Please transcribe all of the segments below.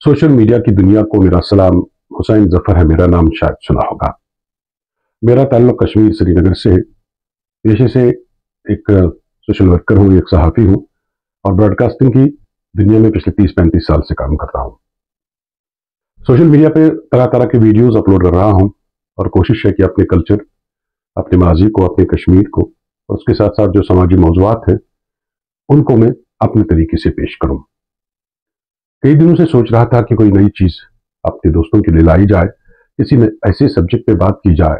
Social media की दुनिया को मेरा सलाम। हुसैन जफर है मेरा नाम, शायद सुना होगा। मेरा ताल्लुक कश्मीर श्रीनगर से है। पेशे से एक सोशल वर्कर हूँ, एक सहाफ़ी हूँ और ब्रॉडकास्टिंग की दुनिया में पिछले 30-35 साल से काम करता हूँ। सोशल मीडिया पे तरह तरह के वीडियोस अपलोड कर रहा हूँ और कोशिश है कि अपने कल्चर, अपने माजी को, अपने कश्मीर को और उसके साथ साथ जो समाजी मौज़ूआत हैं उनको मैं अपने तरीके से पेश करूँ। कई दिनों से सोच रहा था कि कोई नई चीज़ अपने दोस्तों के लिए लाई जाए, किसी न ऐसे सब्जेक्ट पे बात की जाए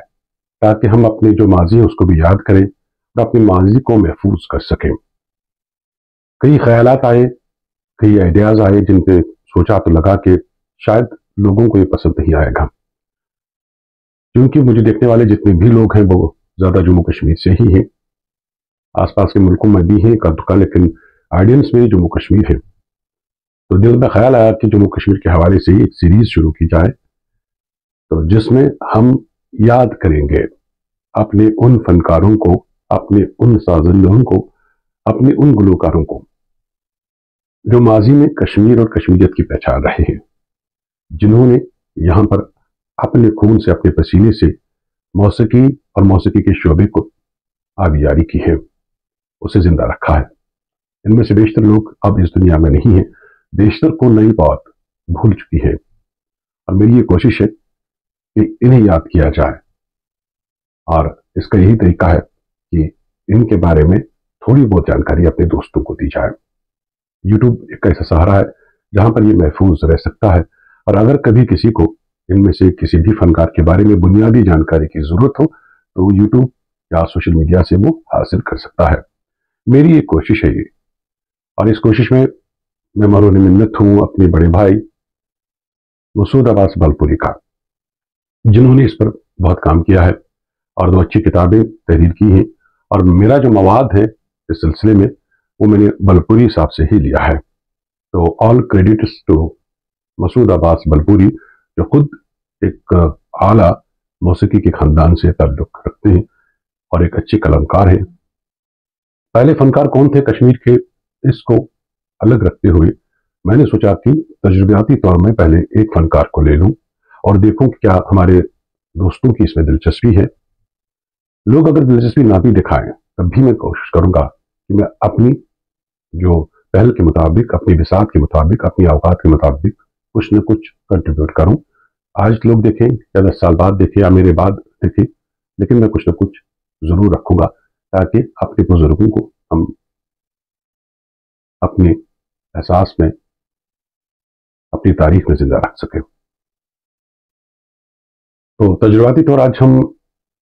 ताकि हम अपने जो माजी है उसको भी याद करें और अपने माजी को महफूज कर सकें। कई ख्यालात आए, कई आइडियाज़ आए जिन पे सोचा तो लगा कि शायद लोगों को ये पसंद नहीं आएगा, क्योंकि मुझे देखने वाले जितने भी लोग हैं वो ज़्यादा जम्मू कश्मीर से ही हैं। आसपास के मुल्कों में भी हैं एक दुका, लेकिन ऑडियंस में जम्मू कश्मीर है। तो दिल में ख्याल आया कि जम्मू कश्मीर के हवाले से एक सीरीज शुरू की जाए, तो जिसमें हम याद करेंगे अपने उन फनकारों को, अपने उन साज़िंदों को, अपने उन गुलकारों को जो माजी में कश्मीर और कश्मीरियत की पहचान रहे हैं, जिन्होंने यहाँ पर अपने खून से, अपने पसीने से मौसीकी और मौसीकी के शोबे को आबियारी की है, उसे जिंदा रखा है। इनमें से बेशतर लोग अब इस दुनिया में नहीं है, बेशतर को नई बात भूल चुकी है और मेरी ये कोशिश है कि इन्हें याद किया जाए और इसका यही तरीका है कि इनके बारे में थोड़ी बहुत जानकारी अपने दोस्तों को दी जाए। यूट्यूब एक ऐसा सहारा है जहां पर ये महफूज रह सकता है और अगर कभी किसी को इनमें से किसी भी फनकार के बारे में बुनियादी जानकारी की जरूरत हो तो यूट्यूब या सोशल मीडिया से वो हासिल कर सकता है। मेरी एक कोशिश है ये, और इस कोशिश में मैं मरोने मिन्नत हूँ अपने बड़े भाई मसूद अब्बास बलपुरी का, जिन्होंने इस पर बहुत काम किया है और 2 अच्छी किताबें तहरीर की हैं और मेरा जो मवाद है इस सिलसिले में वो मैंने बलपुरी साहब से ही लिया है। तो all credits to Masood Abbas Balpuri, जो खुद एक आला मौसीकी के खानदान से ताल्लुक रखते हैं और एक अच्छे कलमकार हैं। पहले फनकार कौन थे कश्मीर के, इसको अलग रखते हुए मैंने सोचा कि तजुर्बाती तौर में पहले एक फनकार को ले लूं और देखूं कि क्या हमारे दोस्तों की इसमें दिलचस्पी है। लोग अगर दिलचस्पी ना भी दिखाएं तब भी मैं कोशिश करूंगा कि मैं अपनी जो पहल के मुताबिक, अपनी बिसात के मुताबिक, अपनी औकात के मुताबिक कुछ न कुछ कंट्रीब्यूट करूं। आज लोग देखें या 10 साल बाद देखें या मेरे बाद देखें, लेकिन मैं कुछ न कुछ जरूर रखूंगा ताकि अपने बुजुर्गों को हम अपने एहसास में, अपनी तारीख में जिंदा रख सके। तो तजुर्बाती तौर आज हम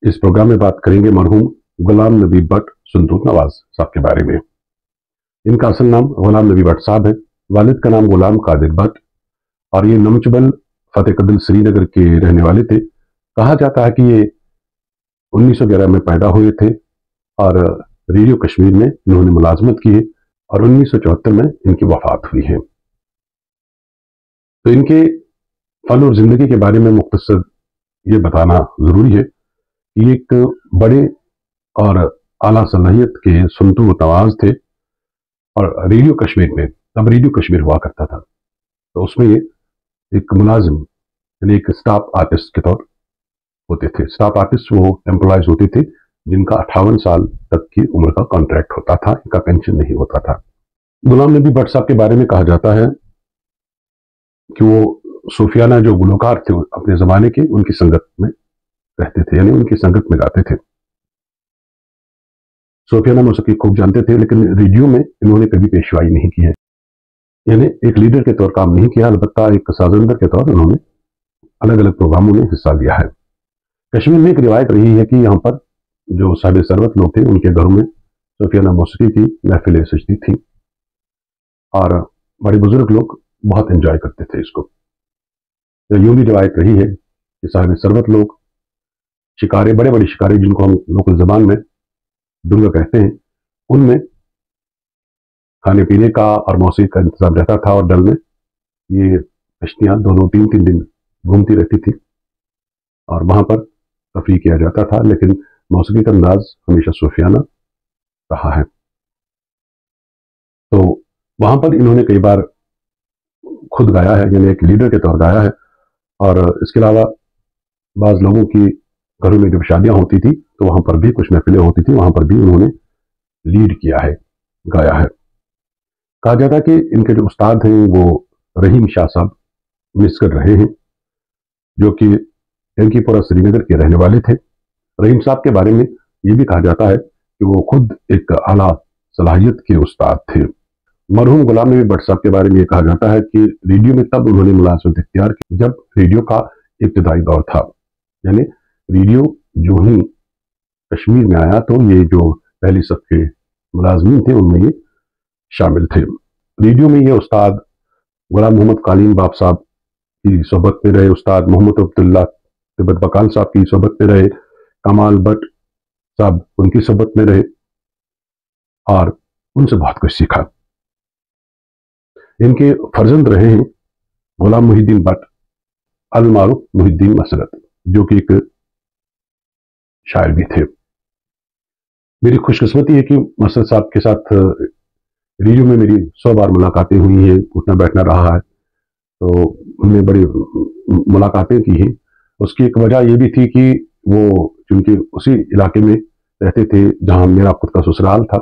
इस प्रोग्राम में बात करेंगे मरहूम गुलाम नबी भट्ट सुंदूर नवाज साहब के बारे में। इनका असल नाम गुलाम नबी भट्ट साहब है, वालिद का नाम गुलाम कादिर भट्ट और ये नमचबल फतेह कदल श्रीनगर के रहने वाले थे। कहा जाता है कि ये 1911 में पैदा हुए थे और रेडियो कश्मीर में इन्होंने मुलाजमत की है और 1974 में इनकी वफात हुई है। तो इनके फन और जिंदगी के बारे में मुख्तसर ये बताना जरूरी है कि एक बड़े और आला सलाहियत के सुनतू नवाज थे और रेडियो कश्मीर में, तब रेडियो कश्मीर हुआ करता था, तो उसमें ये एक मुलाजिम यानी एक स्टाफ आर्टिस्ट के तौर होते थे। स्टाफ आर्टिस्ट वो एम्प्लॉयज होते थे जिनका 58 साल तक की उम्र का कॉन्ट्रैक्ट होता था, इनका पेंशन नहीं होता था। गुलाम नबी भट्ट साहब के बारे में कहा जाता है कि वो सूफियाना जो गुलकार थे अपने जमाने के, उनकी संगत में रहते थे, यानी उनकी संगत में गाते थे। सूफियाना मौसीकी खूब जानते थे, लेकिन रेडियो में इन्होंने कभी पेशवाई नहीं की है, यानी एक लीडर के तौर काम नहीं किया, अलबत्ता एक साजिंदर के तौर उन्होंने अलग अलग प्रोग्रामों में हिस्सा लिया है। कश्मीर में एक रिवायत रही है कि यहाँ पर जो साहिब सरवत लोग थे उनके घरों में सूफियाना मौसीकी की महफिलें सजती थी और बड़े बुजुर्ग लोग बहुत एंजॉय करते थे इसको। यूं भी रिवायत रही है कि साहिब सरवत लोग शिकारे, बड़े बड़े शिकारे जिनको हम लोकल जबान में डुंगा कहते हैं, उनमें खाने पीने का और मौसीकी का इंतजाम रहता था और डल में ये कश्तियां 2-2, 3-3 दिन घूमती रहती थी और वहां पर तफरीह किया जाता था, लेकिन मौसीकी का अंदाज हमेशा सूफियाना रहा है। तो वहां पर इन्होंने कई बार खुद गाया है, यानी एक लीडर के तौर गाया है। और इसके अलावा बाज़ लोगों की घरों में जब शादियां होती थी तो वहां पर भी कुछ महफिलें होती थी, वहां पर भी उन्होंने लीड किया है, गाया है। कहा जाता है कि इनके जो उस्ताद हैं वो रहीम शाह साहब मिस्कर रहे हैं, जो कि टंकीपुरा श्रीनगर के रहने वाले थे। रहीम साहब के बारे में ये भी कहा जाता है कि वो खुद एक आला सलाहियत के उस्ताद थे। मरहूम गुलाम नबी भट्ट साहब के बारे में ये कहा जाता है कि रेडियो में तब उन्होंने मुलाजमत इख्तियार की जब रेडियो का इब्तदाई दौर था, यानी रेडियो जो ही कश्मीर में आया तो ये जो पहली सब के मुलाजमीन थे उनमें ये शामिल थे। रेडियो में ये उस्ताद गुलाम मोहम्मद कालीन बाप साहब की सोहबत में रहे, उस्ताद मोहम्मद अब्दुल्ला तिब्बत बकाल साहब की सोहबत में रहे, कमाल भट्ट साहब उनकी सोहबत में रहे और उनसे बहुत कुछ सीखा। इनके फर्जंद रहे हैं गुलाम मुहिद्दीन भट्ट, अल मारूफ मुहिद्दीन मसरत, जो कि एक शायर भी थे। मेरी खुशकिस्मती है कि मसरत साहब के साथ रेडियो में मेरी 100 बार मुलाकातें हुई हैं, उठना बैठना रहा है, तो उनने बड़ी मुलाकातें की हैं। उसकी एक वजह ये भी थी कि वो चूंकि उसी इलाके में रहते थे जहां मेरा खुद का ससुराल था,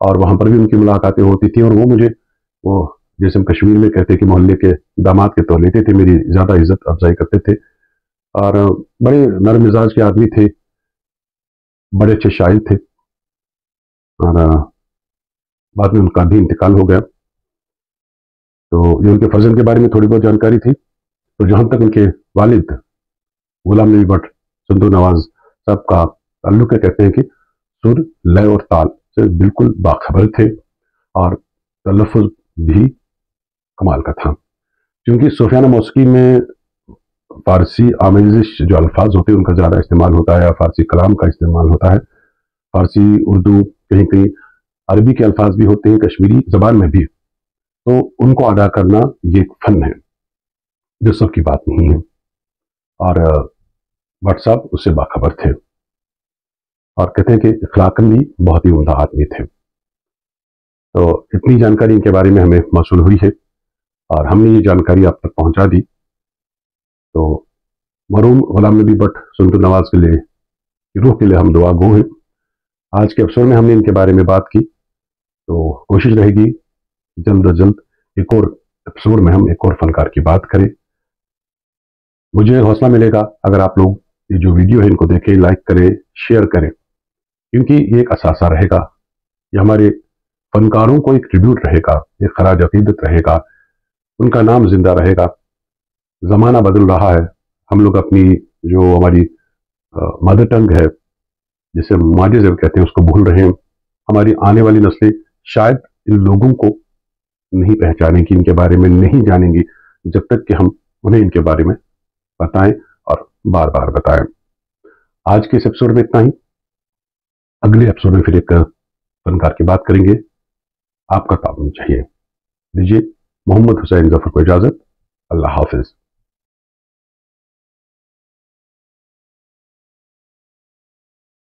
और वहां पर भी उनकी मुलाकातें होती थी, और वो मुझे वो जैसे हम कश्मीर में कहते हैं कि मोहल्ले के दामाद के तौर लेते थे, मेरी ज़्यादा इज्जत अफजाई करते थे, और बड़े नरम मिजाज के आदमी थे, बड़े अच्छे शायर थे। और बाद में उनका भी इंतकाल हो गया। तो ये उनके फर्जंद के बारे में थोड़ी बहुत जानकारी थी। तो जहाँ तक उनके वालिद गुलाम नबी भट्ट संधू नवाज साहब का ताल्लुक है, कहते हैं कि सुर, लय और ताल से बिल्कुल बाखबर थे, और तलफ़ुज़ भी कमाल का था। क्योंकि सूफियाना मौसीकी में फारसी आमेज़िश जो अल्फाज होते हैं उनका ज़्यादा इस्तेमाल होता है, या फारसी कलाम का इस्तेमाल होता है। फारसी, उर्दू, कहीं कहीं अरबी के अल्फाज भी होते हैं, कश्मीरी ज़बान में भी। तो उनको अदा करना ये एक फ़न है जो सबकी बात नहीं है, और भट्ट साहब उससे बाखबर थे, और कहते हैं कि इखलाकन भी बहुत ही उम्दा आदमी थे। तो इतनी जानकारी इनके बारे में हमें मौसूल हुई है, और हमने ये जानकारी आप तक पहुंचा दी। तो मरहूम गुलाम नबी भट्ट संधू नवाज के लिए, रूह के लिए हम दुआ गो हैं। आज के एपिसोड में हमने इनके बारे में बात की, तो कोशिश रहेगी जल्द अज जल्द एक और एपिसोड में हम एक और फनकार की बात करें। मुझे हौसला मिलेगा अगर आप लोग ये जो वीडियो है इनको देखें, लाइक करें, शेयर करें, क्योंकि ये एक असासा रहेगा, ये हमारे फनकारों को एक ट्रिब्यूट रहेगा, एक खराज अकीदत रहेगा, उनका नाम जिंदा रहेगा। ज़माना बदल रहा है, हम लोग अपनी जो हमारी मदर टंग है, जिसे माजी ज़ेब कहते हैं, उसको भूल रहे हैं। हमारी आने वाली नस्लें शायद इन लोगों को नहीं पहचानेंगी, इनके बारे में नहीं जानेंगी, जब तक कि हम उन्हें इनके बारे में बताएं और बार बार बताएं। आज के इस एपिसोड में इतना ही। अगले एपिसोड में फिर एक फनकार की बात करेंगे। आपका ताउन चाहिए। दीजिए मोहम्मद हुसैन जफर को इजाजत। अल्लाह हाफिज।